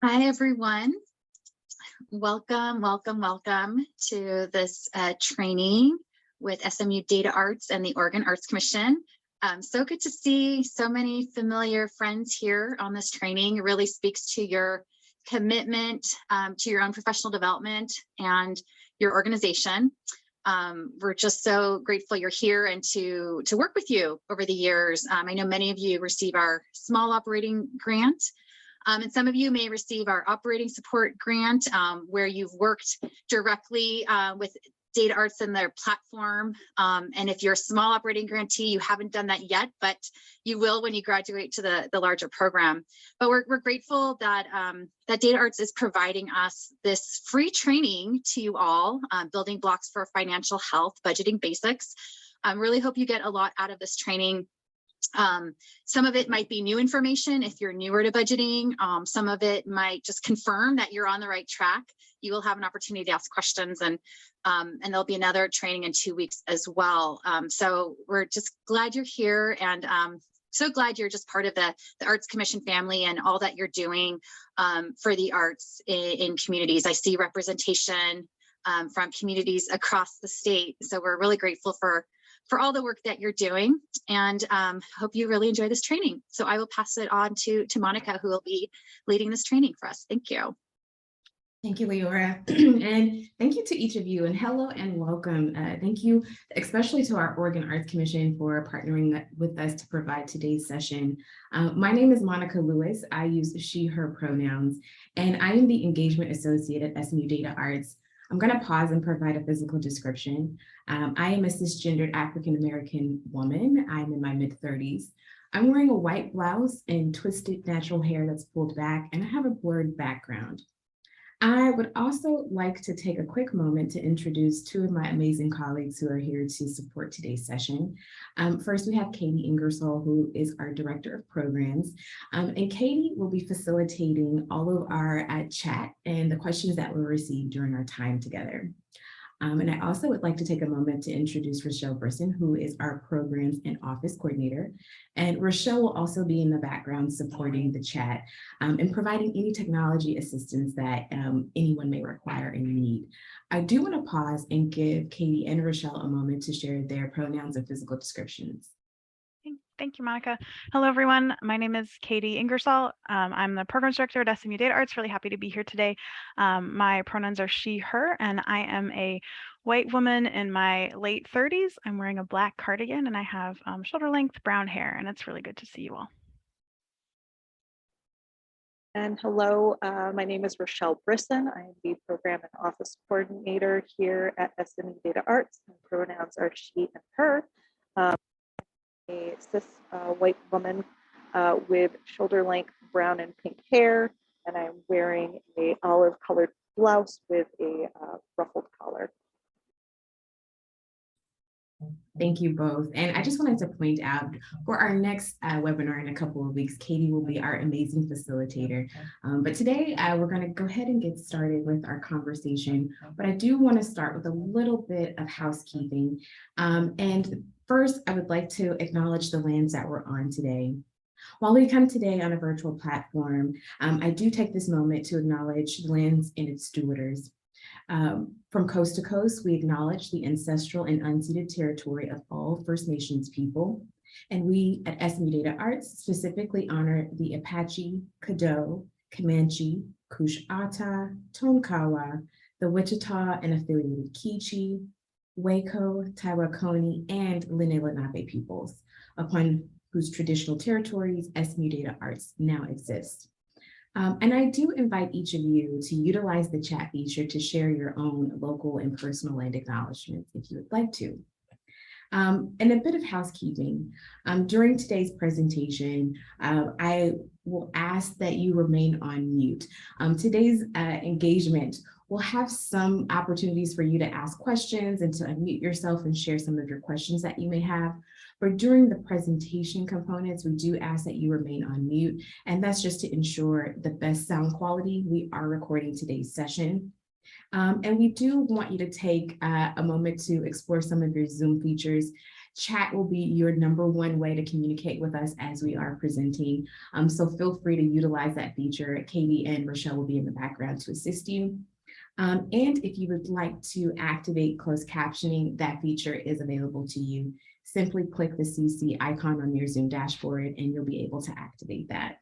Hi, everyone. Welcome to this training with SMU Data Arts and the Oregon Arts Commission. So good to see so many familiar friends here on this training. It really speaks to your commitment to your own professional development and your organization. We're just so grateful you're here and to work with you over the years. I know many of you receive our small operating grant. And some of you may receive our operating support grant, where you've worked directly with Data Arts and their platform. And if you're a small operating grantee, you haven't done that yet, but you will when you graduate to the larger program. But we're grateful that, that Data Arts is providing us this free training to you all, building blocks for financial health, budgeting basics. I really hope you get a lot out of this training. Some of it might be new information if you're newer to budgeting. Some of it might just confirm that you're on the right track. You will have an opportunity to ask questions, and there'll be another training in 2 weeks as well. So we're just glad you're here, and so glad you're just part of the Arts Commission family and all that you're doing for the arts in communities. I see representation from communities across the state. So we're really grateful for all the work that you're doing, and hope you really enjoy this training. So I will pass it on to Monica, who will be leading this training for us. Thank you. Thank you, Leora, and thank you to each of you, and hello and welcome. Thank you especially to our Oregon Arts Commission for partnering with us to provide today's session. My name is Monica Lewis. I use she, her pronouns, and I am the Engagement Associate at SMU Data Arts. I'm going to pause and provide a physical description. I am a cisgendered African-American woman. I'm in my mid-30s. I'm wearing a white blouse and twisted natural hair that's pulled back, and I have a blurred background. I would also like to take a quick moment to introduce two of my amazing colleagues who are here to support today's session. First, we have Katie Ingersoll, who is our Director of Programs. And Katie will be facilitating all of our chat and the questions that were received during our time together. And I also would like to take a moment to introduce Rochelle Brisson, who is our Programs and Office Coordinator. And Rochelle will also be in the background supporting the chat and providing any technology assistance that anyone may require and need. I do want to pause and give Katie and Rochelle a moment to share their pronouns and physical descriptions. Thank you, Monica. Hello, everyone. My name is Katie Ingersoll. I'm the Programs Director at SMU Data Arts. Really happy to be here today. My pronouns are she, her, and I am a white woman in my late 30s. I'm wearing a black cardigan, and I have shoulder-length brown hair, and it's really good to see you all. And hello, my name is Rochelle Brisson. I am the Program and Office Coordinator here at SMU Data Arts. My pronouns are she and her. A cis white woman with shoulder length brown and pink hair, and I'm wearing a olive colored blouse with a ruffled collar. Thank you both. And I just wanted to point out for our next webinar in a couple of weeks, Katie will be our amazing facilitator. But today we're going to go ahead and get started with our conversation. But I do want to start with a little bit of housekeeping. And first, I would like to acknowledge the lands that we're on today. While we come today on a virtual platform, I do take this moment to acknowledge the lands and its stewardess. From coast to coast, we acknowledge the ancestral and unceded territory of all First Nations people. And we at SMU Data Arts specifically honor the Apache, Caddo, Comanche, Cush-Ata, Tonkawa, the Wichita and affiliated Kichi, Waco, Taiwakoni, and Lenni Lenape peoples, upon whose traditional territories SMU Data Arts now exists. And I do invite each of you to utilize the chat feature to share your own local and personal land acknowledgements if you would like to. And a bit of housekeeping. During today's presentation, I will ask that you remain on mute. Today's engagement will have some opportunities for you to ask questions and to unmute yourself and share some of your questions that you may have. But during the presentation components, we do ask that you remain on mute, and that's just to ensure the best sound quality. We are recording today's session. And we do want you to take a moment to explore some of your Zoom features. Chat will be your #1 way to communicate with us as we are presenting. So feel free to utilize that feature. Katie and Rochelle will be in the background to assist you. And if you would like to activate closed captioning, that feature is available to you. Simply click the CC icon on your Zoom dashboard and you'll be able to activate that.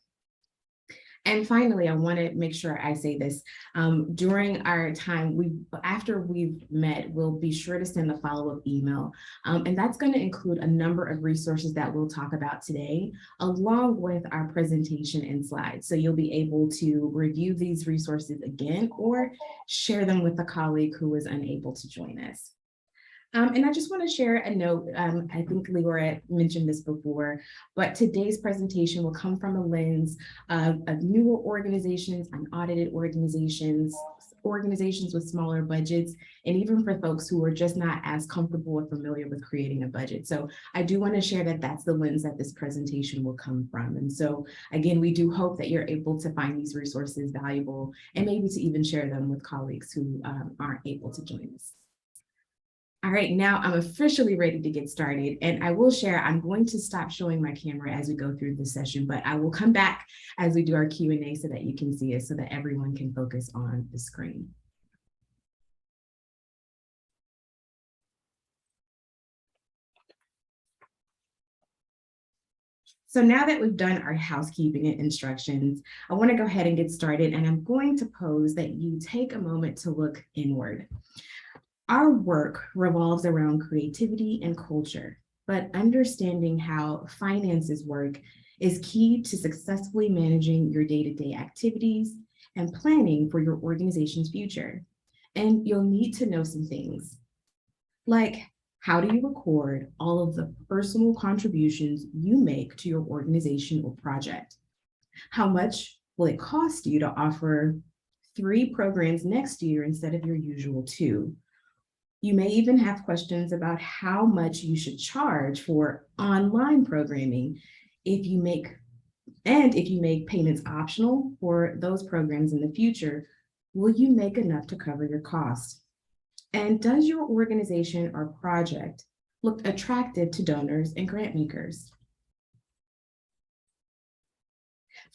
And finally, I want to make sure I say this. During our time, after we've met, we'll be sure to send a follow-up email. And that's going to include a number of resources that we'll talk about today, along with our presentation and slides. So you'll be able to review these resources again or share them with a colleague who is unable to join us. And I just want to share a note. I think Leora mentioned this before, but today's presentation will come from a lens of newer organizations, unaudited organizations, organizations with smaller budgets, and even for folks who are just not as comfortable or familiar with creating a budget. So I do want to share that that's the lens that this presentation will come from. And so again, we do hope that you're able to find these resources valuable and maybe to even share them with colleagues who aren't able to join us. All right, now I'm officially ready to get started, and I will share, I'm going to stop showing my camera as we go through this session, but I will come back as we do our Q&A so that you can see it, so that everyone can focus on the screen. So now that we've done our housekeeping and instructions, I want to go ahead and get started, and I'm going to pose that you take a moment to look inward. Our work revolves around creativity and culture, but understanding how finances work is key to successfully managing your day-to-day activities and planning for your organization's future. And you'll need to know some things, like how do you record all of the personal contributions you make to your organization or project? How much will it cost you to offer 3 programs next year instead of your usual 2? You may even have questions about how much you should charge for online programming if you make payments optional for those programs in the future. Will you make enough to cover your costs? And does your organization or project look attractive to donors and grant makers?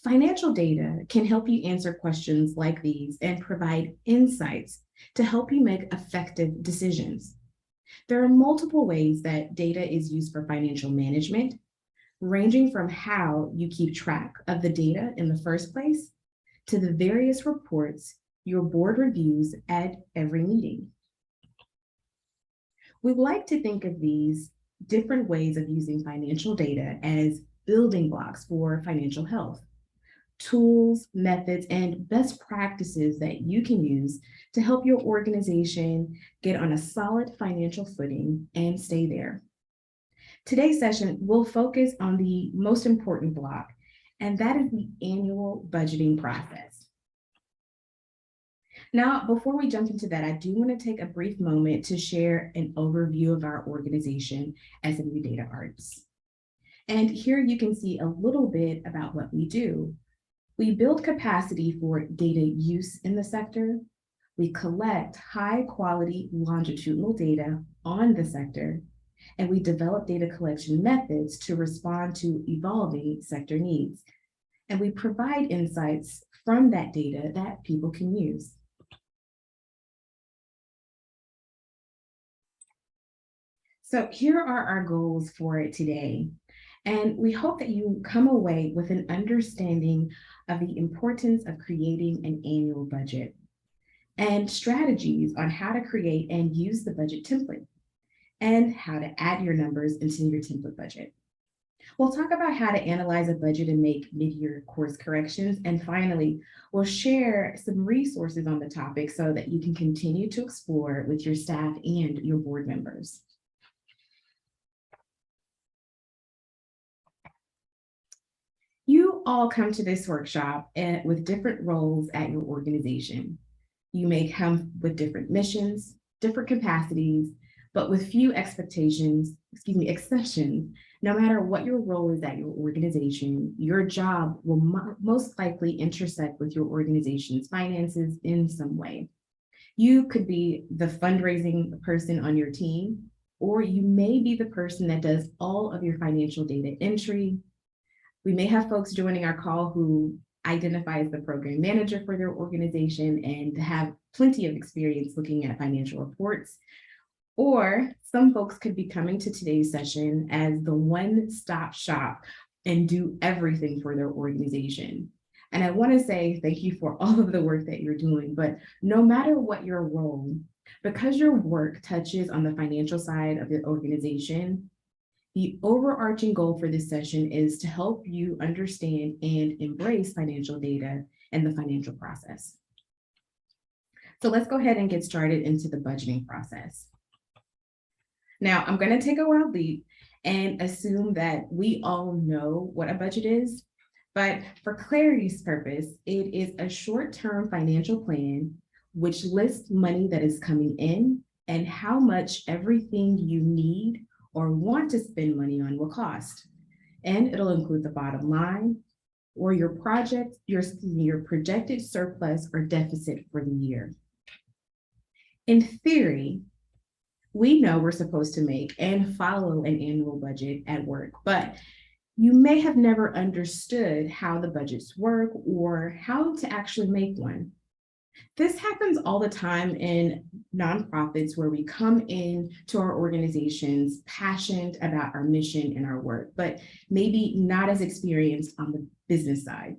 Financial data can help you answer questions like these and provide insights to help you make effective decisions. There are multiple ways that data is used for financial management, ranging from how you keep track of the data in the first place to the various reports your board reviews at every meeting. We like to think of these different ways of using financial data as building blocks for financial health, tools, methods, and best practices that you can use to help your organization get on a solid financial footing and stay there. Today's session will focus on the most important block, and that is the annual budgeting process. Now, before we jump into that, I do want to take a brief moment to share an overview of our organization, SMU Data Arts. And here you can see a little bit about what we do. We build capacity for data use in the sector. We collect high quality longitudinal data on the sector, and we develop data collection methods to respond to evolving sector needs. And we provide insights from that data that people can use. So here are our goals for today. And we hope that you come away with an understanding of the importance of creating an annual budget and strategies on how to create and use the budget template and how to add your numbers into your template budget. We'll talk about how to analyze a budget and make mid-year course corrections. And finally, we'll share some resources on the topic so that you can continue to explore with your staff and your board members. You all come to this workshop with different roles at your organization. You may come with different missions, different capacities, but with few exceptions. No matter what your role is at your organization, your job will most likely intersect with your organization's finances in some way. You could be the fundraising person on your team, or you may be the person that does all of your financial data entry. We may have folks joining our call who identify as the program manager for their organization and have plenty of experience looking at financial reports. Or some folks could be coming to today's session as the one-stop shop and do everything for their organization. And I want to say thank you for all of the work that you're doing, but no matter what your role, because your work touches on the financial side of your organization, the overarching goal for this session is to help you understand and embrace financial data and the financial process. So let's go ahead and get started into the budgeting process. Now, I'm going to take a wild leap and assume that we all know what a budget is, but for clarity's purpose, it is a short-term financial plan which lists money that is coming in and how much everything you need or want to spend money on will cost. And it'll include the bottom line or your projected surplus or deficit for the year. In theory, we know we're supposed to make and follow an annual budget at work, but you may have never understood how the budgets work or how to actually make one. This happens all the time in nonprofits where we come in to our organizations passionate about our mission and our work, but maybe not as experienced on the business side.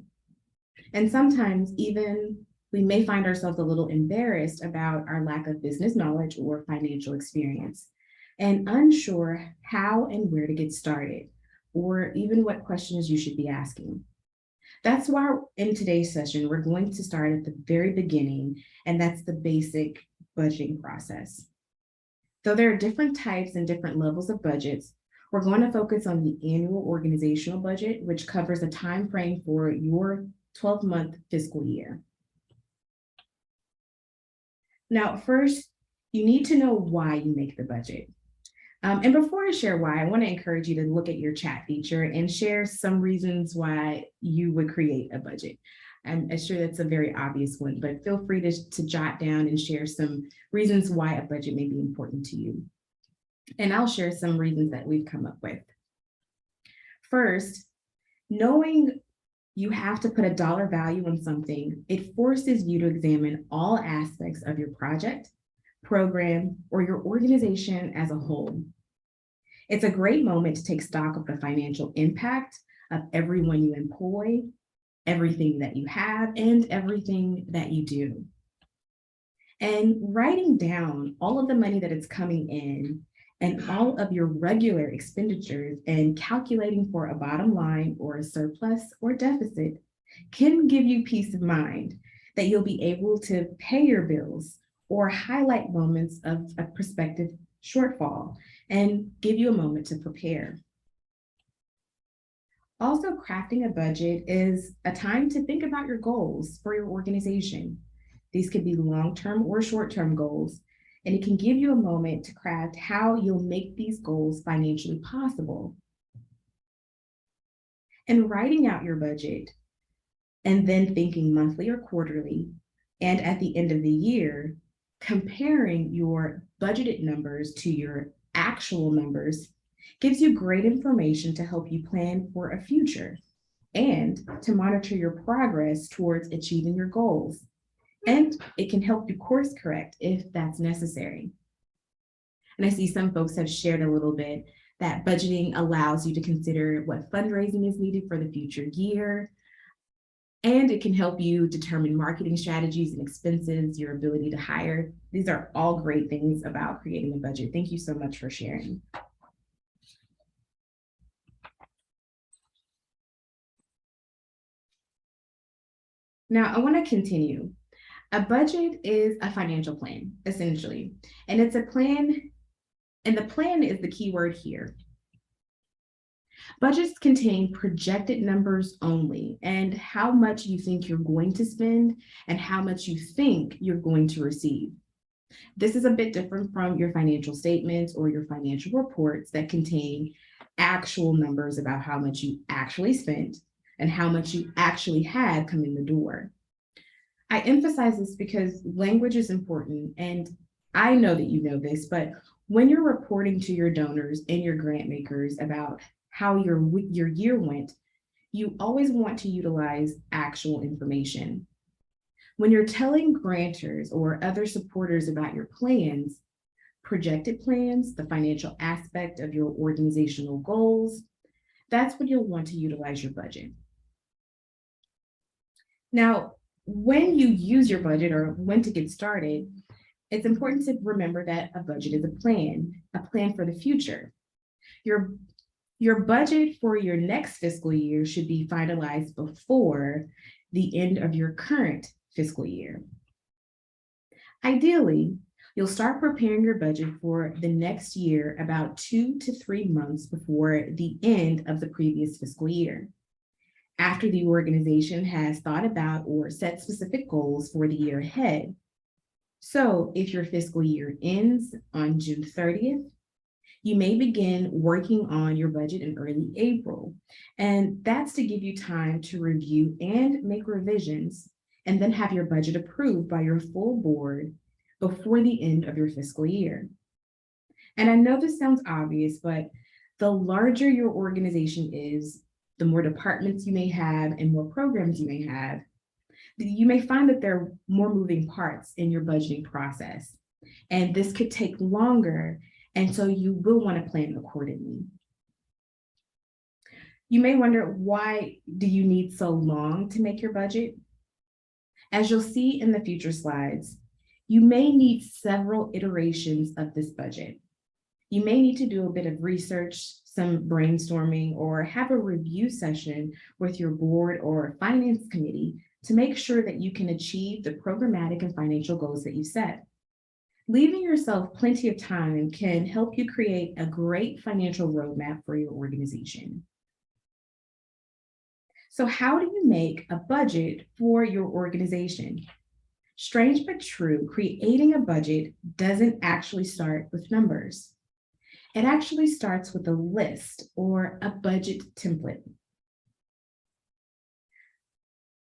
And sometimes even we may find ourselves a little embarrassed about our lack of business knowledge or financial experience and unsure how and where to get started, or even what questions you should be asking. That's why in today's session, we're going to start at the very beginning, and that's the basic budgeting process. Though there are different types and different levels of budgets, we're going to focus on the annual organizational budget, which covers a time frame for your 12-month fiscal year. Now, first, you need to know why you make the budget. And before I share why, I want to encourage you to look at your chat feature and share some reasons why you would create a budget. I'm sure that's a very obvious one, but feel free to jot down and share some reasons why a budget may be important to you. And I'll share some reasons that we've come up with. First, knowing you have to put a dollar value on something, it forces you to examine all aspects of your project, program, or your organization as a whole. It's a great moment to take stock of the financial impact of everyone you employ, everything that you have, and everything that you do. And writing down all of the money that is coming in and all of your regular expenditures and calculating for a bottom line or a surplus or deficit can give you peace of mind that you'll be able to pay your bills or highlight moments of a prospective shortfall and give you a moment to prepare. Also, crafting a budget is a time to think about your goals for your organization. These could be long-term or short-term goals, and it can give you a moment to craft how you'll make these goals financially possible. And writing out your budget and then thinking monthly or quarterly, and at the end of the year, comparing your budgeted numbers to your actual numbers gives you great information to help you plan for a future and to monitor your progress towards achieving your goals. And it can help you course correct if that's necessary. And I see some folks have shared a little bit that budgeting allows you to consider what fundraising is needed for the future year. And it can help you determine marketing strategies and expenses, your ability to hire. These are all great things about creating a budget. Thank you so much for sharing. Now, I want to continue. A budget is a financial plan, essentially, and it's a plan, and the plan is the key word here. Budgets contain projected numbers only and how much you think you're going to spend and how much you think you're going to receive. This is a bit different from your financial statements or your financial reports that contain actual numbers about how much you actually spent and how much you actually had come in the door. I emphasize this because language is important, and I know that you know this, but When you're reporting to your donors and your grant makers about how your year went, you always want to utilize actual information. When you're telling grantors or other supporters about your plans, projected plans, the financial aspect of your organizational goals, that's when you'll want to utilize your budget. Now, when you use your budget or when to get started, it's important to remember that a budget is a plan for the future. Your budget for your next fiscal year should be finalized before the end of your current fiscal year. Ideally, you'll start preparing your budget for the next year about 2 to 3 months before the end of the previous fiscal year, after the organization has thought about or set specific goals for the year ahead. So if your fiscal year ends on June 30th, you may begin working on your budget in early April. And that's to give you time to review and make revisions, and then have your budget approved by your full board before the end of your fiscal year. And I know this sounds obvious, but the larger your organization is, the more departments you may have and more programs you may have, you may find that there are more moving parts in your budgeting process. And this could take longer, and so you will want to plan accordingly. You may wonder, why do you need so long to make your budget? As you'll see in the future slides, you may need several iterations of this budget. You may need to do a bit of research, some brainstorming, or have a review session with your board or finance committee to make sure that you can achieve the programmatic and financial goals that you set. Leaving yourself plenty of time can help you create a great financial roadmap for your organization. So how do you make a budget for your organization? Strange but true, creating a budget doesn't actually start with numbers. It actually starts with a list or a budget template.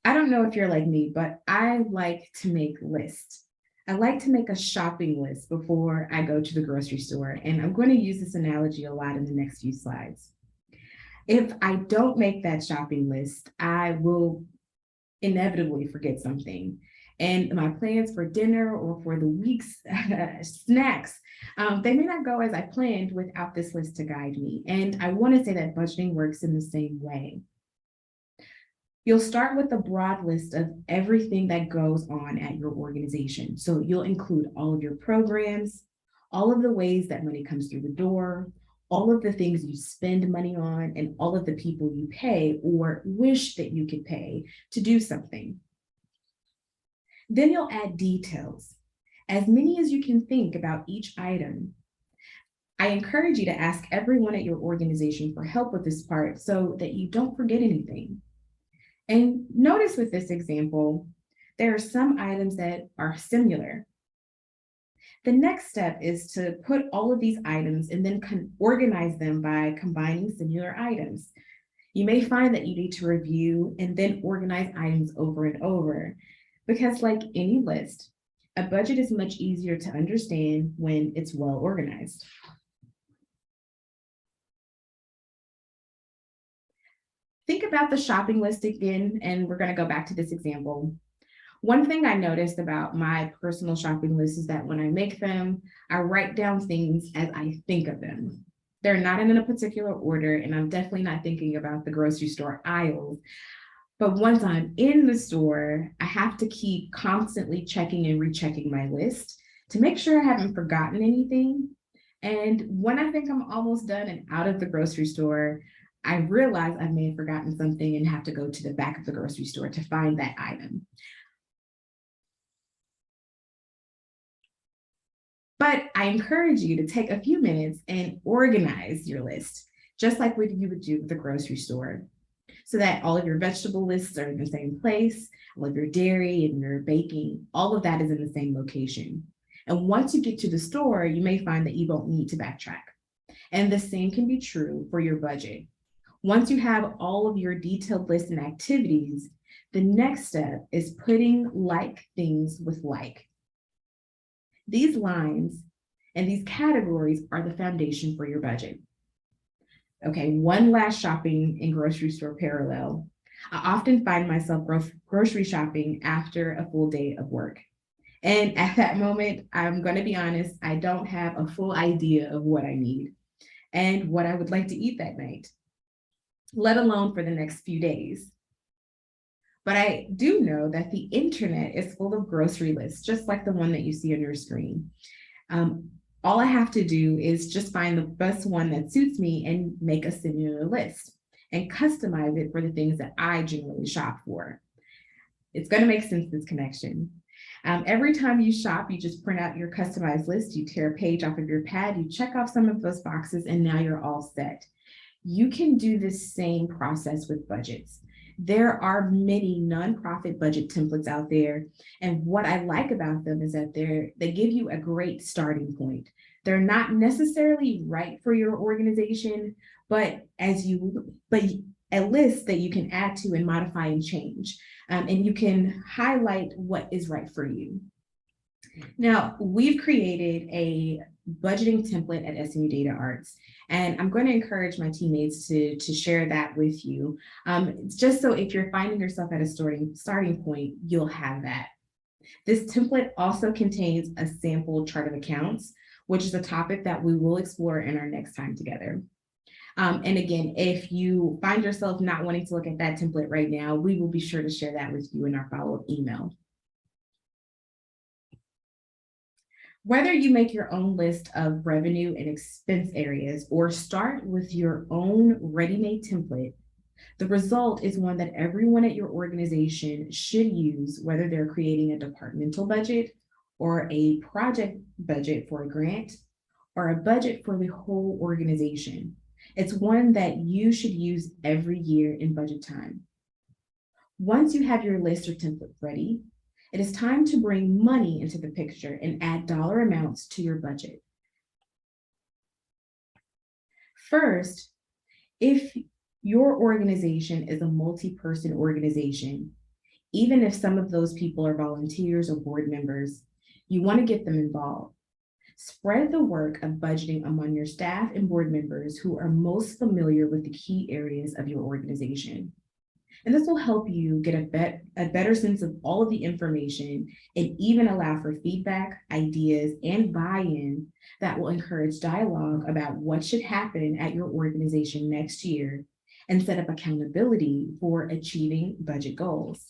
I don't know if you're like me, but I like to make lists. I like to make a shopping list before I go to the grocery store, and I'm going to use this analogy a lot in the next few slides. If I don't make that shopping list, I will inevitably forget something. And my plans for dinner or for the week's snacks, they may not go as I planned without this list to guide me. And I want to say that budgeting works in the same way. You'll start with a broad list of everything that goes on at your organization. So you'll include all of your programs, all of the ways that money comes through the door, all of the things you spend money on, and all of the people you pay or wish that you could pay to do something. Then you'll add details, as many as you can think about each item. I encourage you to ask everyone at your organization for help with this part so that you don't forget anything. And notice with this example, there are some items that are similar. The next step is to put all of these items and then organize them by combining similar items. You may find that you need to review and then organize items over and over, because like any list, a budget is much easier to understand when it's well organized. Think about the shopping list again, and we're going to go back to this example. One thing I noticed about my personal shopping list is that when I make them, I write down things as I think of them. They're not in a particular order, and I'm definitely not thinking about the grocery store aisles. But once I'm in the store, I have to keep constantly checking and rechecking my list to make sure I haven't forgotten anything. And when I think I'm almost done and out of the grocery store, I realize I may have forgotten something and have to go to the back of the grocery store to find that item. But I encourage you to take a few minutes and organize your list, just like what you would do with the grocery store, so that all of your vegetable lists are in the same place, all of your dairy and your baking, all of that is in the same location. And once you get to the store, you may find that you don't need to backtrack. And the same can be true for your budget. Once you have all of your detailed lists and activities, the next step is putting like things with like. These lines And these categories are the foundation for your budget. Okay, one last shopping and grocery store parallel. I often find myself grocery shopping after a full day of work. And at that moment, I'm going to be honest, I don't have a full idea of what I need and what I would like to eat that night, let alone for the next few days. But I do know that the internet is full of grocery lists, just like the one that you see on your screen. All I have to do is just find the best one that suits me and make a similar list and customize it for the things that I generally shop for. It's going to make sense, this connection. Every time you shop, you just print out your customized list, you tear a page off of your pad, you check off some of those boxes, and now you're all set. You can do the same process with budgets. There are many nonprofit budget templates out there, and what I like about them is that they give you a great starting point. They're not necessarily right for your organization, but a list that you can add to and modify and change, and you can highlight what is right for you. Now, we've created a budgeting template at SMU Data Arts, and I'm going to encourage my teammates to share that with you, just so if you're finding yourself at a starting point, you'll have that. This template also contains a sample chart of accounts, which is a topic that we will explore in our next time together. And again, if you find yourself not wanting to look at that template right now, we will be sure to share that with you in our follow-up email. Whether you make your own list of revenue and expense areas or start with your own ready-made template, the result is one that everyone at your organization should use, whether they're creating a departmental budget or a project budget for a grant or a budget for the whole organization. It's one that you should use every year in budget time. Once you have your list or template ready, it is time to bring money into the picture and add dollar amounts to your budget. First, if your organization is a multi-person organization, even if some of those people are volunteers or board members, you want to get them involved. Spread the work of budgeting among your staff and board members who are most familiar with the key areas of your organization. And this will help you get a better sense of all of the information and even allow for feedback, ideas, and buy-in that will encourage dialogue about what should happen at your organization next year and set up accountability for achieving budget goals.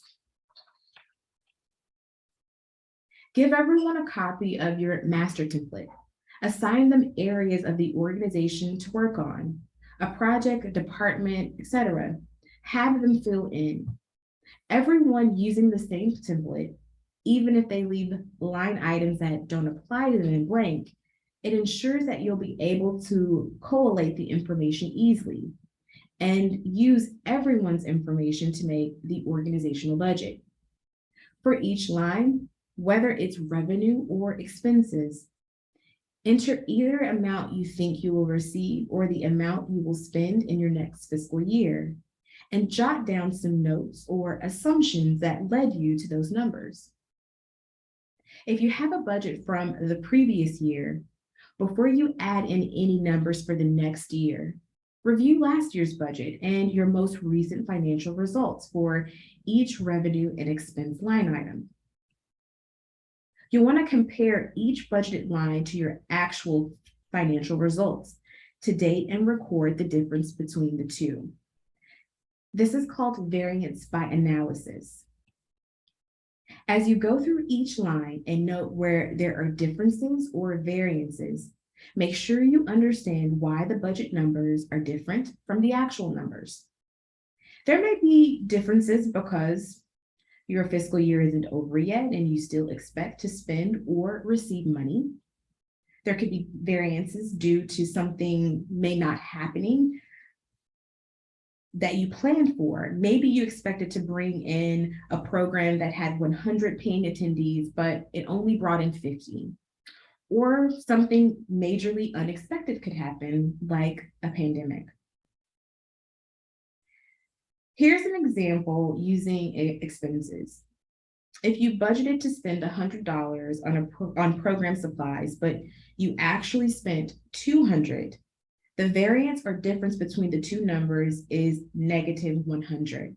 Give everyone a copy of your master template. Assign them areas of the organization to work on, a project, a department, etc. Have them fill in. Everyone using the same template, even if they leave line items that don't apply to them in blank, it ensures that you'll be able to collate the information easily and use everyone's information to make the organizational budget. For each line, whether it's revenue or expenses, enter either amount you think you will receive or the amount you will spend in your next fiscal year, and jot down some notes or assumptions that led you to those numbers. If you have a budget from the previous year, before you add in any numbers for the next year, review last year's budget and your most recent financial results for each revenue and expense line item. You'll want to compare each budgeted line to your actual financial results to date and record the difference between the two. This is called variance by analysis. As you go through each line and note where there are differences or variances, make sure you understand why the budget numbers are different from the actual numbers. There may be differences because your fiscal year isn't over yet and you still expect to spend or receive money. There could be variances due to something may not happening that you planned for. Maybe you expected to bring in a program that had 100 paying attendees, but it only brought in 50. Or something majorly unexpected could happen, like a pandemic. Here's an example using expenses. If you budgeted to spend $100 on program supplies, but you actually spent $200, the variance or difference between the two numbers is negative 100.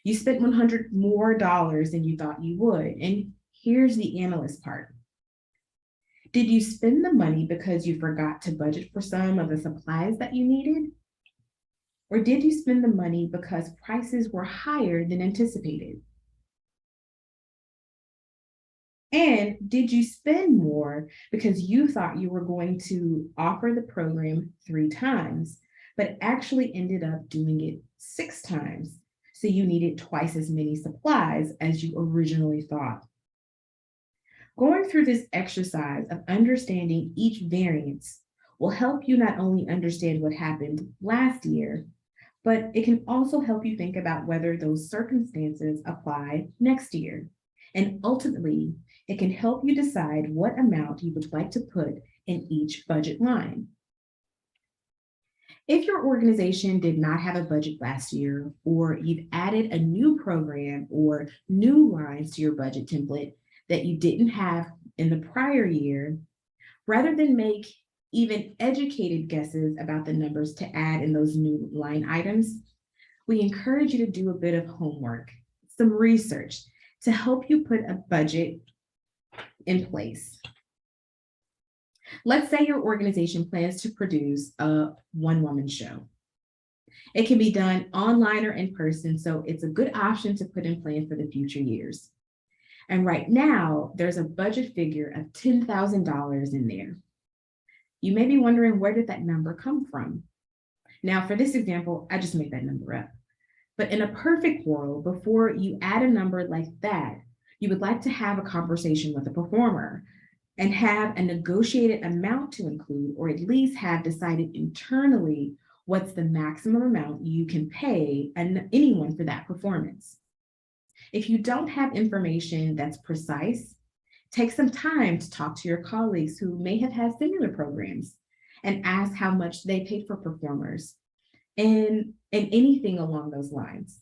You spent $100 more than you thought you would. And here's the analyst part. Did you spend the money because you forgot to budget for some of the supplies that you needed? Or did you spend the money because prices were higher than anticipated? And did you spend more because you thought you were going to offer the program 3 times, but actually ended up doing it 6 times? So you needed twice as many supplies as you originally thought. Going through this exercise of understanding each variance will help you not only understand what happened last year, but it can also help you think about whether those circumstances apply next year. And ultimately, it can help you decide what amount you would like to put in each budget line. If your organization did not have a budget last year, or you've added a new program or new lines to your budget template that you didn't have in the prior year, rather than make even educated guesses about the numbers to add in those new line items, we encourage you to do a bit of homework, some research to help you put a budget in place. Let's say your organization plans to produce a one-woman show. It can be done online or in person, so it's a good option to put in plan for the future years. And right now, there's a budget figure of $10,000 in there. You may be wondering, where did that number come from? Now, for this example, I just made that number up. But in a perfect world, before you add a number like that, you would like to have a conversation with a performer and have a negotiated amount to include, or at least have decided internally what's the maximum amount you can pay anyone for that performance. If you don't have information that's precise, take some time to talk to your colleagues who may have had similar programs and ask how much they paid for performers and anything along those lines.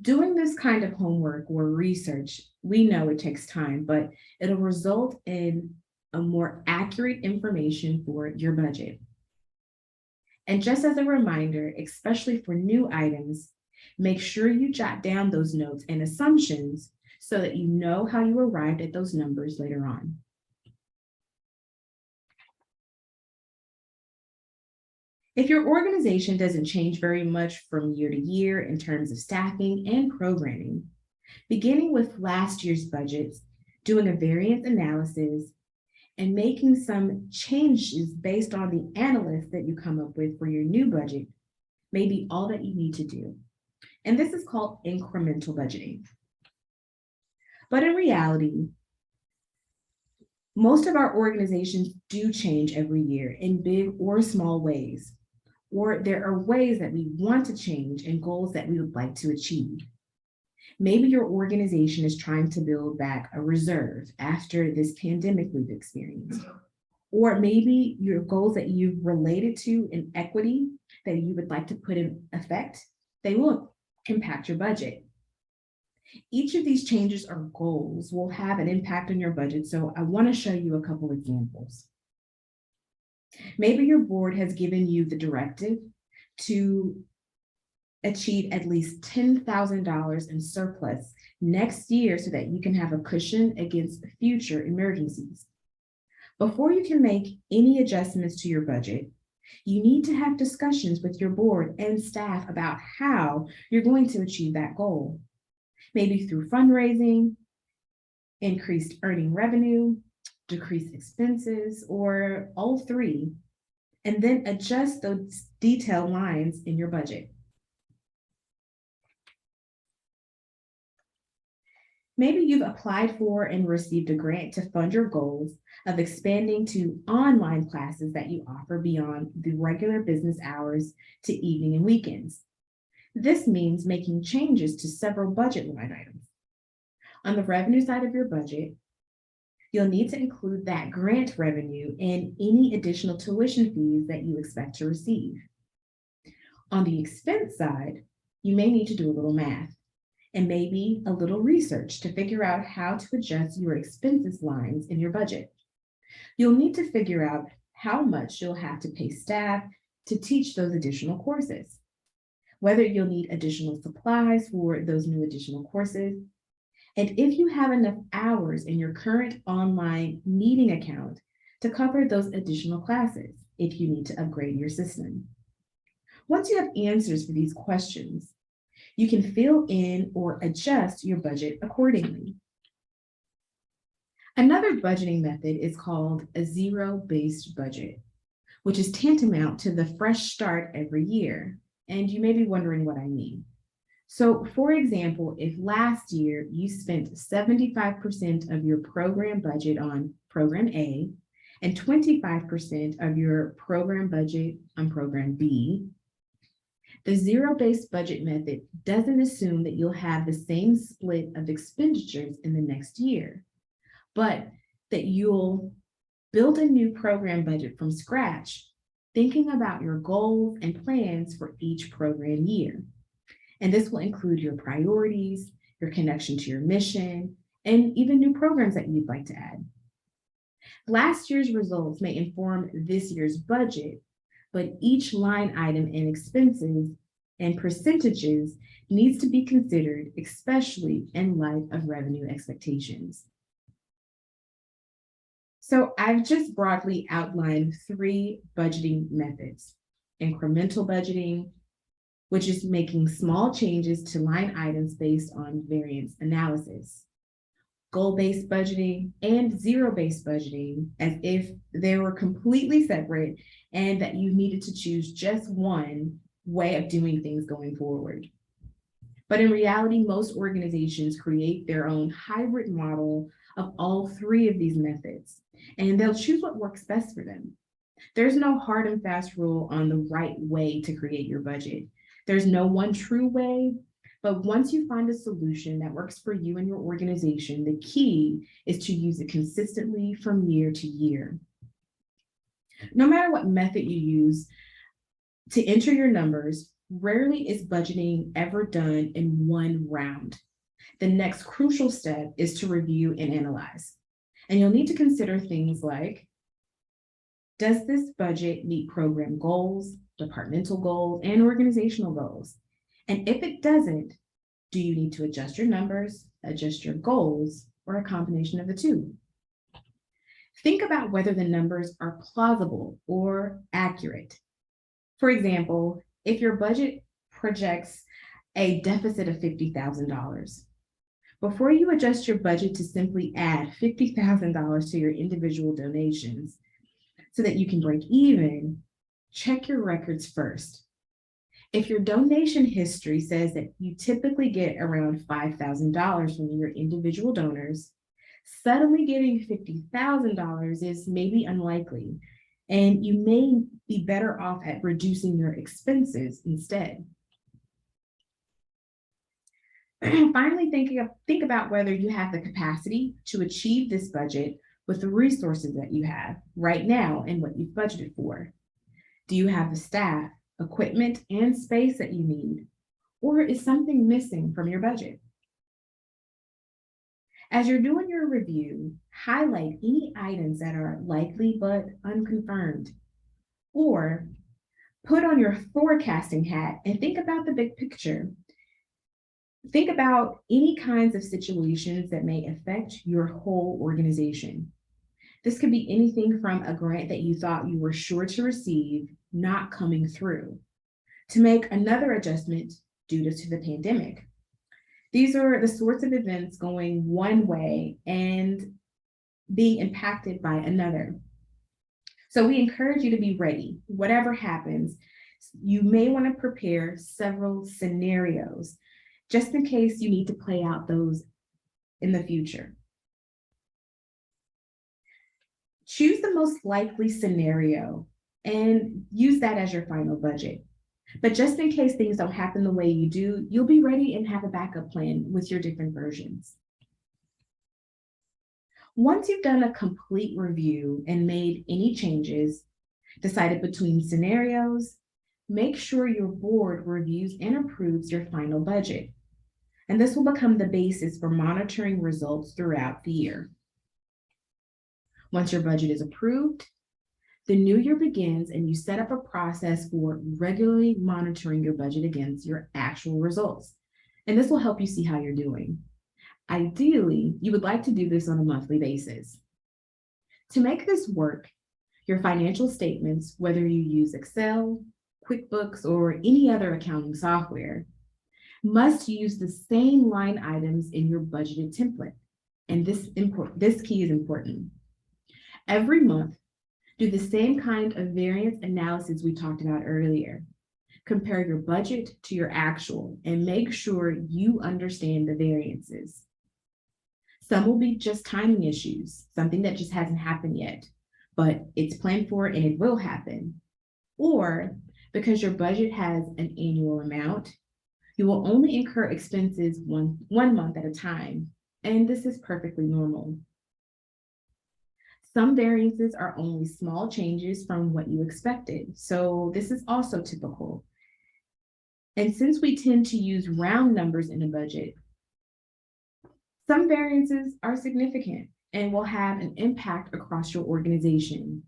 Doing this kind of homework or research, we know it takes time, but it'll result in a more accurate information for your budget. And just as a reminder, especially for new items, make sure you jot down those notes and assumptions so that you know how you arrived at those numbers later on. If your organization doesn't change very much from year to year in terms of staffing and programming, beginning with last year's budgets, doing a variance analysis, and making some changes based on the analysis that you come up with for your new budget may be all that you need to do. And this is called incremental budgeting. But in reality, most of our organizations do change every year in big or small ways, or there are ways that we want to change and goals that we would like to achieve. Maybe your organization is trying to build back a reserve after this pandemic we've experienced. Or maybe your goals that you've related to in equity that you would like to put in effect, they will impact your budget. Each of these changes or goals will have an impact on your budget, so I want to show you a couple examples. Maybe your board has given you the directive to achieve at least $10,000 in surplus next year so that you can have a cushion against future emergencies. Before you can make any adjustments to your budget, you need to have discussions with your board and staff about how you're going to achieve that goal. Maybe through fundraising, increased earning revenue, decreased expenses, or all three, and then adjust those detailed lines in your budget. Maybe you've applied for and received a grant to fund your goals of expanding to online classes that you offer beyond the regular business hours to evening and weekends. This means making changes to several budget line items. On the revenue side of your budget, you'll need to include that grant revenue and any additional tuition fees that you expect to receive. On the expense side, you may need to do a little math and maybe a little research to figure out how to adjust your expenses lines in your budget. You'll need to figure out how much you'll have to pay staff to teach those additional courses, whether you'll need additional supplies for those new additional courses, and if you have enough hours in your current online meeting account to cover those additional classes if you need to upgrade your system. Once you have answers for these questions, you can fill in or adjust your budget accordingly. Another budgeting method is called a zero-based budget, which is tantamount to the fresh start every year. And you may be wondering what I mean. So for example, if last year you spent 75% of your program budget on program A and 25% of your program budget on program B, the zero-based budget method doesn't assume that you'll have the same split of expenditures in the next year, but that you'll build a new program budget from scratch, thinking about your goals and plans for each program year. And this will include your priorities, your connection to your mission, and even new programs that you'd like to add. Last year's results may inform this year's budget, but each line item in expenses and percentages needs to be considered, especially in light of revenue expectations. So I've just broadly outlined 3 budgeting methods: incremental budgeting, which is making small changes to line items based on variance analysis; goal-based budgeting; and zero-based budgeting, as if they were completely separate and that you needed to choose just one way of doing things going forward. But in reality, most organizations create their own hybrid model of all 3 of these methods, and they'll choose what works best for them. There's no hard and fast rule on the right way to create your budget. There's no one true way, but once you find a solution that works for you and your organization, the key is to use it consistently from year to year. No matter what method you use to enter your numbers, rarely is budgeting ever done in one round. The next crucial step is to review and analyze. And you'll need to consider things like, does this budget meet program goals, departmental goals, and organizational goals? And if it doesn't, do you need to adjust your numbers, adjust your goals, or a combination of the two? Think about whether the numbers are plausible or accurate. For example, if your budget projects a deficit of $50,000, before you adjust your budget to simply add $50,000 to your individual donations so that you can break even, check your records first. If your donation history says that you typically get around $5,000 from your individual donors, suddenly getting $50,000 is maybe unlikely, and you may be better off at reducing your expenses instead. Finally, think about whether you have the capacity to achieve this budget with the resources that you have right now and what you've budgeted for. Do you have the staff, equipment, and space that you need? Or is something missing from your budget? As you're doing your review, highlight any items that are likely but unconfirmed. Or put on your forecasting hat and think about the big picture. Think about any kinds of situations that may affect your whole organization. This could be anything from a grant that you thought you were sure to receive not coming through, to make another adjustment due to the pandemic. These are the sorts of events going one way and being impacted by another. So we encourage you to be ready. Whatever happens, you may want to prepare several scenarios just in case you need to play out those in the future. Choose the most likely scenario and use that as your final budget. But just in case things don't happen the way you do, you'll be ready and have a backup plan with your different versions. Once you've done a complete review and made any changes, decided between scenarios, make sure your board reviews and approves your final budget. And this will become the basis for monitoring results throughout the year. Once your budget is approved, the new year begins and you set up a process for regularly monitoring your budget against your actual results. And this will help you see how you're doing. Ideally, you would like to do this on a monthly basis. To make this work, your financial statements, whether you use Excel, QuickBooks, or any other accounting software, must use the same line items in your budgeted template. And this key is important. Every month, do the same kind of variance analysis we talked about earlier. Compare your budget to your actual and make sure you understand the variances. Some will be just timing issues, something that just hasn't happened yet, but it's planned for and it will happen. Or because your budget has an annual amount, you will only incur expenses one month at a time, and this is perfectly normal. Some variances are only small changes from what you expected, so this is also typical. And since we tend to use round numbers in a budget, some variances are significant and will have an impact across your organization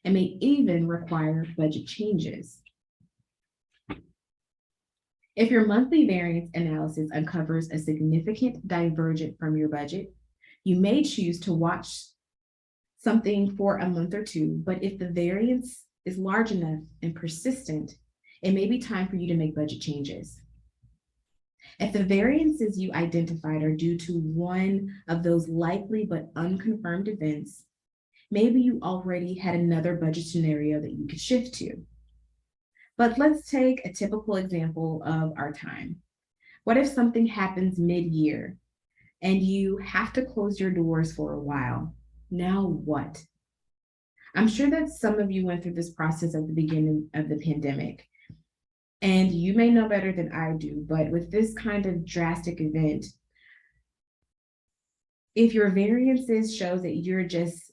and may even require budget changes. If your monthly variance analysis uncovers a significant divergence from your budget, you may choose to watch something for a month or two, but if the variance is large enough and persistent, it may be time for you to make budget changes. If the variances you identified are due to one of those likely but unconfirmed events, maybe you already had another budget scenario that you could shift to. But let's take a typical example of our time. What if something happens mid-year and you have to close your doors for a while? Now what? I'm sure that some of you went through this process at the beginning of the pandemic, and you may know better than I do, but with this kind of drastic event, if your variances shows that you're just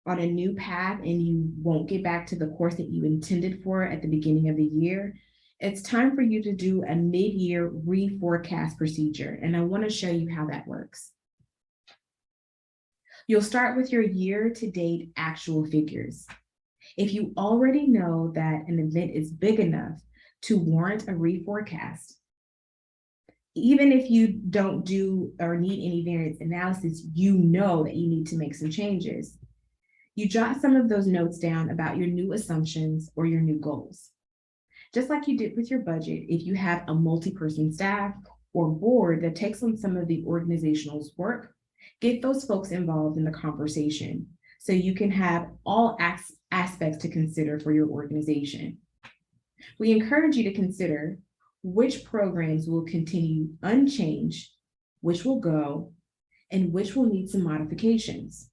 on a new path and you won't get back to the course that you intended for at the beginning of the year, it's time for you to do a mid-year reforecast procedure, and I want to show you how that works. You'll start with your year-to-date actual figures. If you already know that an event is big enough to warrant a reforecast, even if you don't do or need any variance analysis, you know that you need to make some changes. You jot some of those notes down about your new assumptions or your new goals. Just like you did with your budget, if you have a multi-person staff or board that takes on some of the organizational's work, get those folks involved in the conversation so you can have all aspects to consider for your organization. We encourage you to consider which programs will continue unchanged, which will go, and which will need some modifications.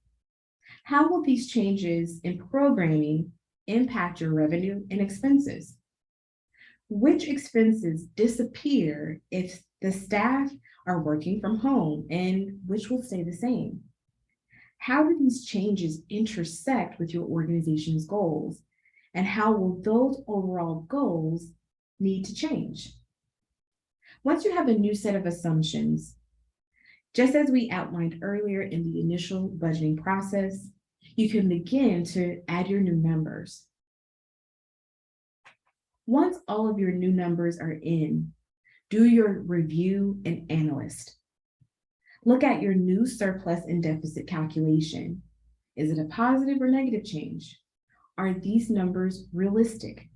How will these changes in programming impact your revenue and expenses? Which expenses disappear if the staff are working from home and which will stay the same? How do these changes intersect with your organization's goals? And how will those overall goals need to change? Once you have a new set of assumptions, just as we outlined earlier in the initial budgeting process, you can begin to add your new numbers. Once all of your new numbers are in, do your review and analysis. Look at your new surplus and deficit calculation. Is it a positive or negative change? Are these numbers realistic?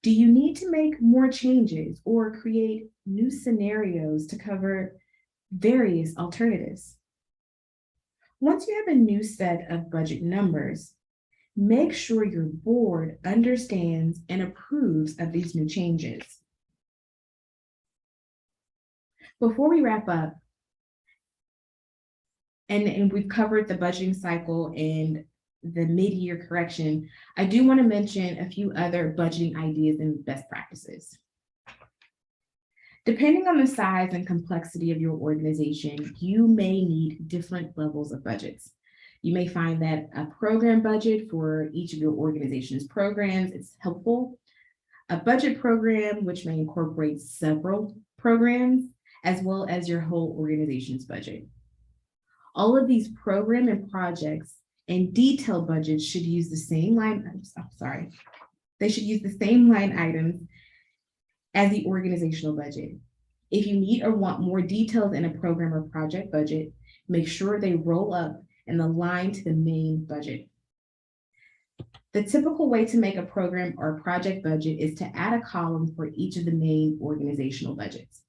Do you need to make more changes or create new scenarios to cover various alternatives? Once you have a new set of budget numbers, make sure your board understands and approves of these new changes. Before we wrap up, and we've covered the budgeting cycle and the mid-year correction, I do want to mention a few other budgeting ideas and best practices. Depending on the size and complexity of your organization, you may need different levels of budgets. You may find that a program budget for each of your organization's programs is helpful. A budget program, which may incorporate several programs, as well as your whole organization's budget. All of these program and projects and detailed budgets should use the same they should use the same line items as the organizational budget. If you need or want more details in a program or project budget, make sure they roll up and align to the main budget. The typical way to make a program or project budget is to add a column for each of the main organizational budgets.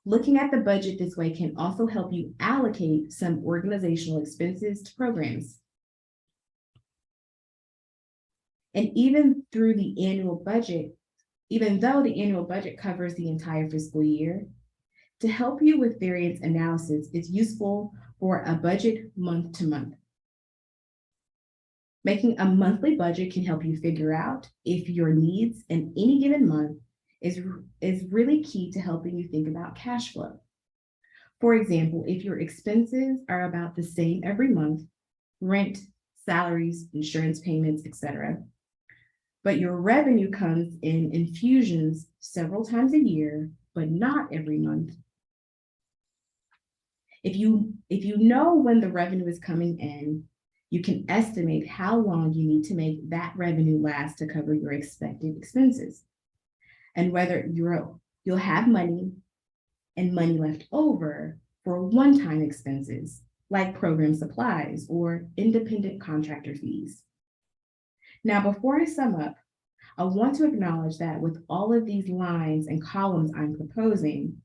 Looking at the budget this way can also help you allocate some organizational expenses to programs. And even though the annual budget covers the entire fiscal year, to help you with variance analysis, it's useful for a budget month to month. Making a monthly budget can help you figure out if your needs in any given month is really key to helping you think about cash flow. For example, if your expenses are about the same every month, rent, salaries, insurance payments, etc., but your revenue comes in infusions several times a year, but not every month. If you know when the revenue is coming in, you can estimate how long you need to make that revenue last to cover your expected expenses, and whether you'll have money and money left over for one-time expenses like program supplies or independent contractor fees. Now, before I sum up, I want to acknowledge that with all of these lines and columns I'm proposing,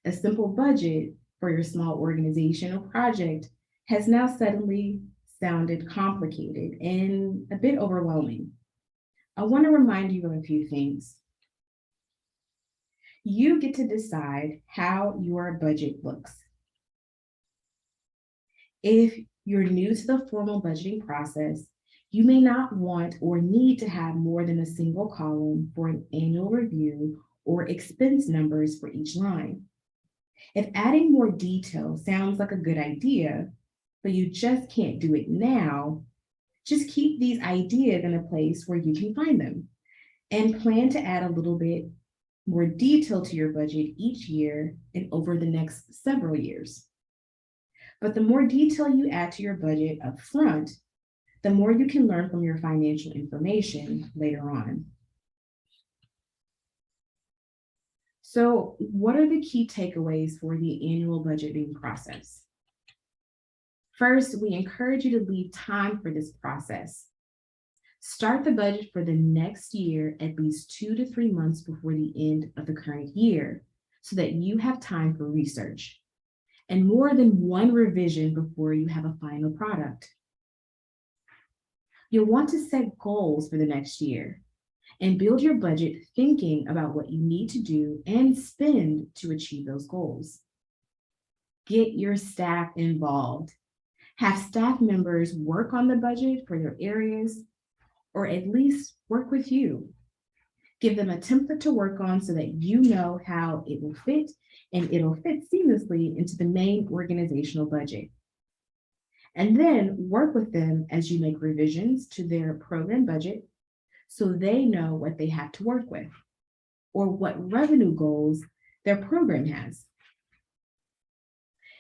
a simple budget for your small organization or project has now suddenly sounded complicated and a bit overwhelming. I want to remind you of a few things. You get to decide how your budget looks. If you're new to the formal budgeting process, you may not want or need to have more than a single column for an annual review or expense numbers for each line. If adding more detail sounds like a good idea, but you just can't do it now, just keep these ideas in a place where you can find them and plan to add a little bit more detail to your budget each year and over the next several years. But the more detail you add to your budget up front, the more you can learn from your financial information later on. So, what are the key takeaways for the annual budgeting process? First, we encourage you to leave time for this process. Start the budget for the next year at least 2 to 3 months before the end of the current year, so that you have time for research and more than one revision before you have a final product. You'll want to set goals for the next year and build your budget thinking about what you need to do and spend to achieve those goals. Get your staff involved. Have staff members work on the budget for their areas, or at least work with you. Give them a template to work on so that you know how it will fit, and it'll fit seamlessly into the main organizational budget. And then work with them as you make revisions to their program budget so they know what they have to work with or what revenue goals their program has.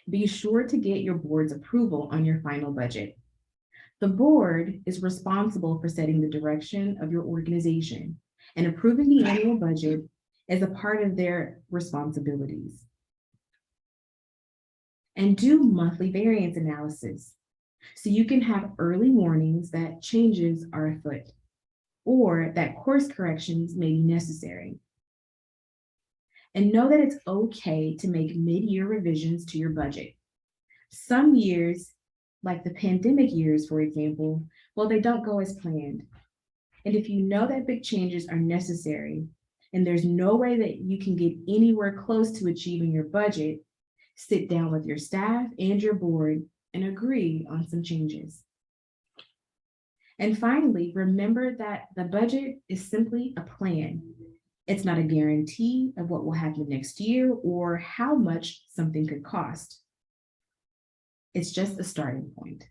Be sure to get your board's approval on your final budget. The board is responsible for setting the direction of your organization, and approving the annual budget is a part of their responsibilities. And do monthly variance analysis so you can have early warnings that changes are afoot or that course corrections may be necessary. And know that it's okay to make mid-year revisions to your budget. Some years, like the pandemic years, for example, well, they don't go as planned. And if you know that big changes are necessary and there's no way that you can get anywhere close to achieving your budget, sit down with your staff and your board and agree on some changes. And finally, remember that the budget is simply a plan. It's not a guarantee of what will happen next year or how much something could cost. It's just a starting point.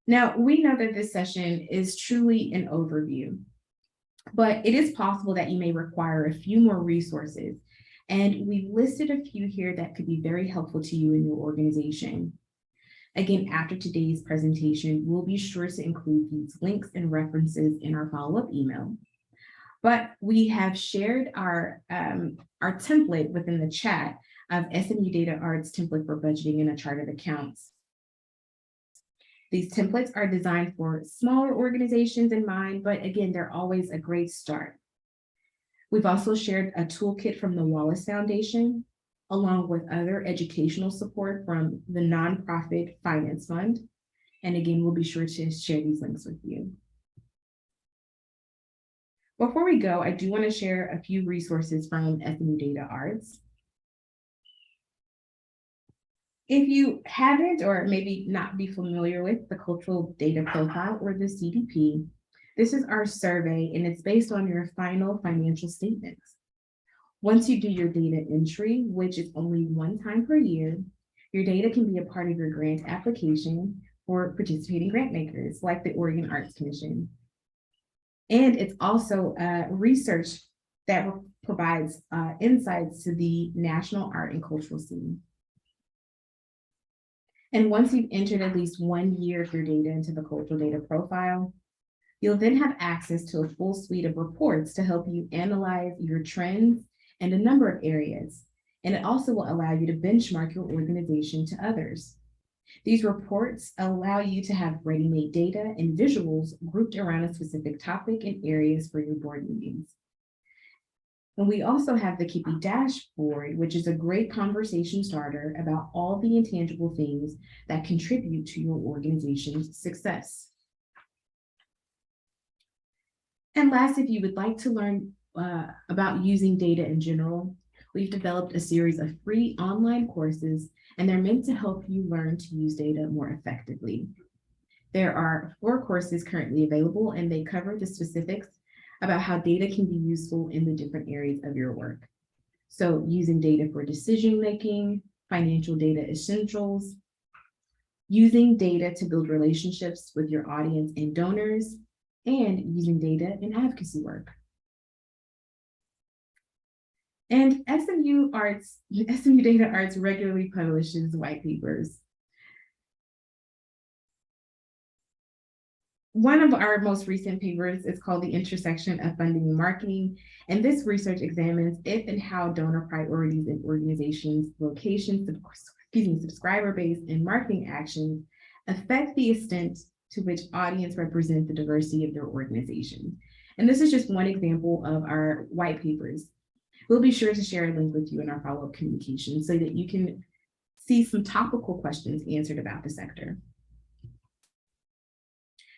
Now, we know that this session is truly an overview. but it is possible that you may require a few more resources. And we've listed a few here that could be very helpful to you in your organization. Again, after today's presentation, we'll be sure to include these links and references in our follow-up email. But we have shared our template within the chat of SMU Data Arts template for budgeting in a chart of accounts. These templates are designed for smaller organizations in mind, but again, they're always a great start. We've also shared a toolkit from the Wallace Foundation, along with other educational support from the Nonprofit Finance Fund. And again, we'll be sure to share these links with you. Before we go, I do want to share a few resources from SMU Data Arts. If you haven't, or maybe not be familiar with the Cultural Data Profile or the CDP, this is our survey and it's based on your final financial statements. Once you do your data entry, which is only one time per year, your data can be a part of your grant application for participating grant makers like the Oregon Arts Commission. And it's also research that provides insights to the national art and cultural scene. And once you've entered at least 1 year of your data into the Cultural Data Profile, you'll then have access to a full suite of reports to help you analyze your trends and a number of areas. And it also will allow you to benchmark your organization to others. These reports allow you to have ready-made data and visuals grouped around a specific topic and areas for your board meetings. And we also have the KIPI dashboard, which is a great conversation starter about all the intangible things that contribute to your organization's success. And last, if you would like to learn about using data in general, we've developed a series of free online courses, and they're meant to help you learn to use data more effectively. There are 4 courses currently available, and they cover the specifics about how data can be useful in the different areas of your work. So using data for decision-making, financial data essentials, using data to build relationships with your audience and donors, and using data in advocacy work. And SMU Data Arts regularly publishes white papers. One of our most recent papers is called The Intersection of Funding and Marketing, and this research examines if and how donor priorities in organizations, locations, subscriber base, and marketing actions affect the extent to which audience represent the diversity of their organization. And this is just one example of our white papers. We'll be sure to share a link with you in our follow-up communication so that you can see some topical questions answered about the sector.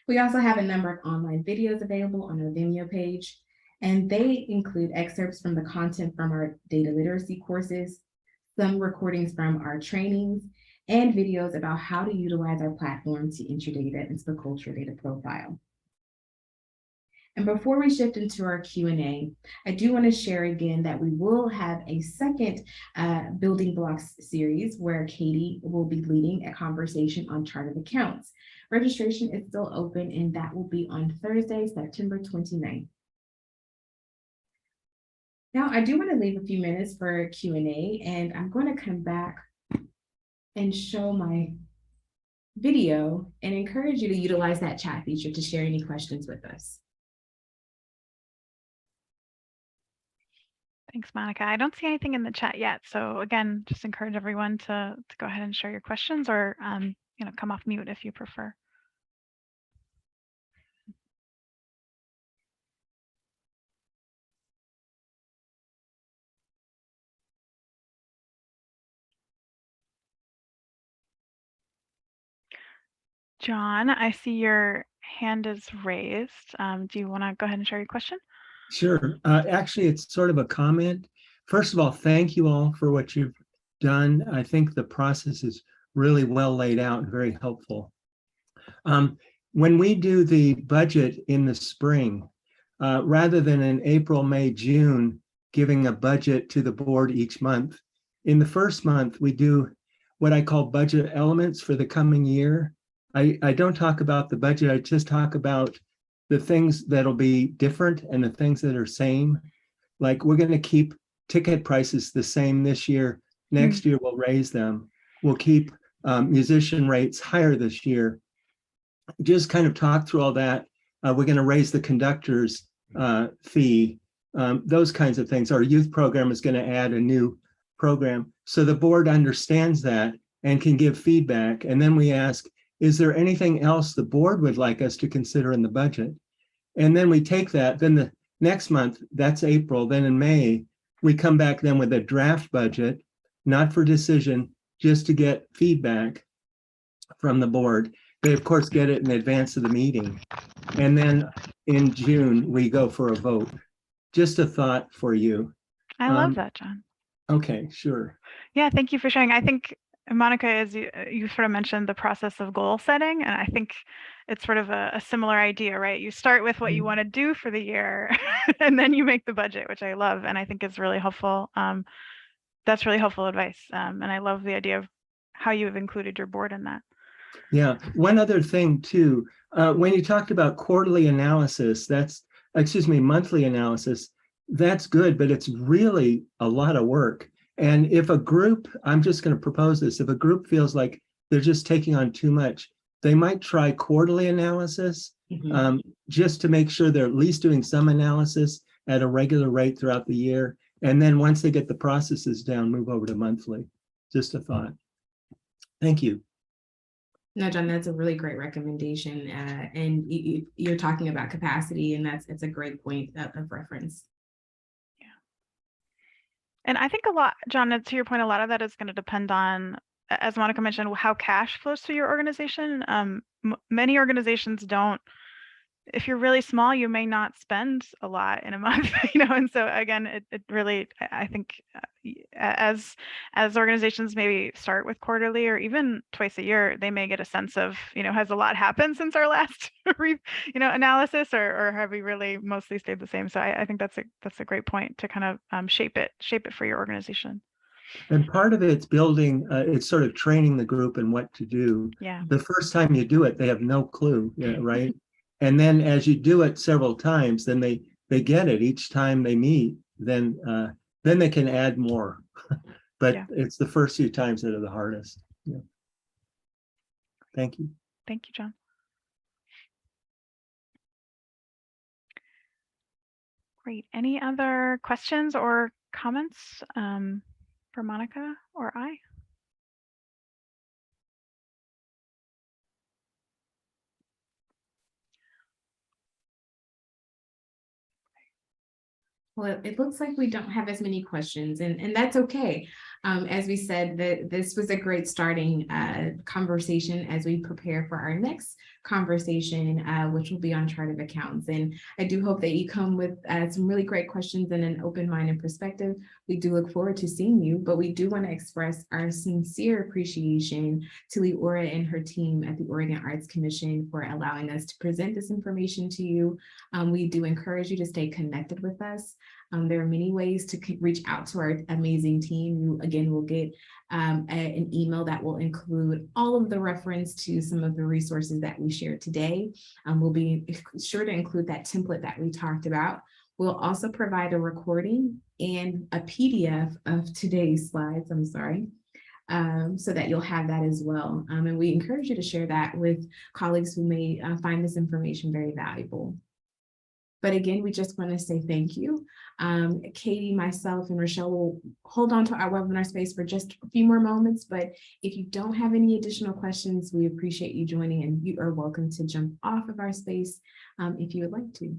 We also have a number of online videos available on our Vimeo page, and they include excerpts from the content from our data literacy courses, some recordings from our trainings, and videos about how to utilize our platform to enter data into the Cultural Data Profile. And before we shift into our Q&A, I do want to share again that we will have a second Building Blocks series where Katie will be leading a conversation on chart of accounts. Registration is still open, and that will be on Thursday, September 29th. Now, I do want to leave a few minutes for Q&A, and I'm going to come back and show my video and encourage you to utilize that chat feature to share any questions with us. Thanks, Monica. I don't see anything in the chat yet. So again, just encourage everyone to go ahead and share your questions or come off mute if you prefer. John, I see your hand is raised. Do you want to go ahead and share your question? Sure. Actually, it's sort of a comment. First of all, thank you all for what you've done. I think the process is really well laid out and very helpful. When we do the budget in the spring, rather than in April, May, June, giving a budget to the board each month, in the first month, we do what I call budget elements for the coming year. I don't talk about the budget, I just talk about the things that'll be different and the things that are same. Like we're going to keep ticket prices the same this year. Next year, we'll raise them. We'll keep musician rates higher this year. Just kind of talk through all that. We're going to raise the conductor's fee, those kinds of things. Our youth program is going to add a new program. So the board understands that and can give feedback. And then we ask, is there anything else the board would like us to consider in the budget? And then we take that, then the next month, that's April, then in May, we come back then with a draft budget, not for decision, just to get feedback from the board. They of course get it in advance of the meeting. And then in June, we go for a vote. Just a thought for you. I love that, John. Okay, sure. Yeah, thank you for sharing. I think, Monica, as you sort of mentioned the process of goal setting, and I think it's sort of a similar idea, right? You start with what you want to do for the year, and then you make the budget, which I love, and I think is really helpful. That's really helpful advice, and I love the idea of how you have included your board in that. Yeah, one other thing too, when you talked about quarterly analysis, monthly analysis, that's good, but it's really a lot of work. And if a group, I'm just going to propose this, if a group feels like they're just taking on too much, they might try quarterly analysis, just to make sure they're at least doing some analysis at a regular rate throughout the year. And then once they get the processes down, move over to monthly. Just a thought. Thank you. No, John, that's a really great recommendation. And you're talking about capacity, and it's a great point of reference. Yeah. And I think a lot, John, to your point, a lot of that is going to depend on, as Monica mentioned, how cash flows through your organization. Many organizations don't. If you're really small, you may not spend a lot in a month, and so again, it really, I think as organizations maybe start with quarterly or even twice a year, they may get a sense of, has a lot happened since our last, analysis, or have we really mostly stayed the same? So I think that's a great point to kind of shape it for your organization. And part of it's building, it's sort of training the group in what to do. Yeah. The first time you do it, they have no clue, right? And then as you do it several times, then they get it each time they meet, then they can add more. But it's the first few times that are the hardest. Yeah. Thank you. Thank you, John. Great. Any other questions or comments for Monica or I? Well, it looks like we don't have as many questions, and that's okay. As we said, this was a great starting conversation as we prepare for our next conversation, which will be on chart of accounts. And I do hope that you come with some really great questions and an open mind and perspective. We do look forward to seeing you, but we do want to express our sincere appreciation to Leora and her team at the Oregon Arts Commission for allowing us to present this information to you. We do encourage you to stay connected with us. There are many ways to reach out to our amazing team. You, again, will get an email that will include all of the reference to some of the resources that we shared today. We'll be sure to include that template that we talked about. We'll also provide a recording and a PDF of today's slides, so that you'll have that as well. And we encourage you to share that with colleagues who may find this information very valuable. But again, we just want to say thank you. Katie, myself, and Rochelle will hold on to our webinar space for just a few more moments. But if you don't have any additional questions, we appreciate you joining, and you are welcome to jump off of our space if you would like to.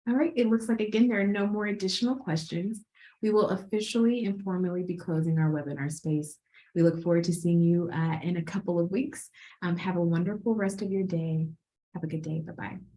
All right, it looks like, again, there are no more additional questions. We will officially and formally be closing our webinar space. We look forward to seeing you in a couple of weeks. Have a wonderful rest of your day. Have a good day. Bye-bye.